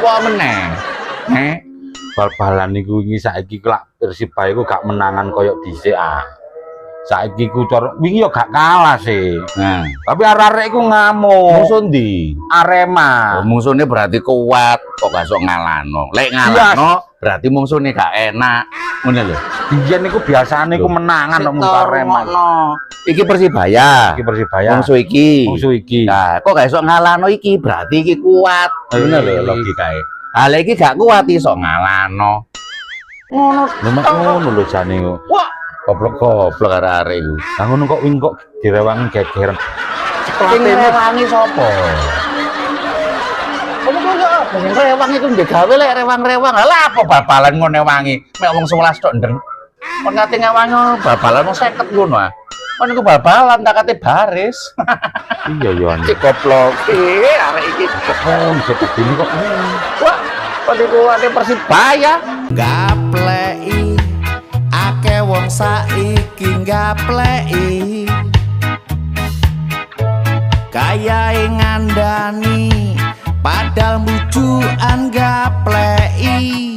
apa meneh? Bal-balan niku wingi saiki kelak Persibaya iku gak menangan koyo dhisik ah. Saiki ku wingi yo gak kalah sih. Nah, Tapi arek-arek iku ngamuk. musuh ndi? Arema. Musuhnya berarti kuat, kok gak sok ngalano. Lek ngalano berarti musuhnya gak enak. Ngono lho. Biyen niku biasane iku menangan kok musuh Arema. Iki Persibaya. Iki Persibaya. Musuh iki. Musuh iki. Nah, kok gak sok ngalano iki berarti iki kuat. Ngono lho logikae. Ah lek iki gak kuat iso ngalano. Ngono. Lho mak ngono lho jane ku. Wah, goblok-goblok arek-arek iku. Lah ngono kok wing kok direwangi gegeran. Sing rewangi sapa? Kamu kok gak apa? Sing rewang iku ndek gawe lek rewang-rewang. Lah apa bal-balan ngono wangi? Mek wong 11 tok ndeng. Kon ngate ngawangi bal-balan wong 50 ngono ah. Kon iku bal-balan tak kate baris. Iya yo ane. Cek goblok. Arek iki. Oh, bisa begini kok. Wah, kon iku ade Persibaya. Gapleki akeh wong saiki gapleki kayae ngandani padahal bujukan gapleki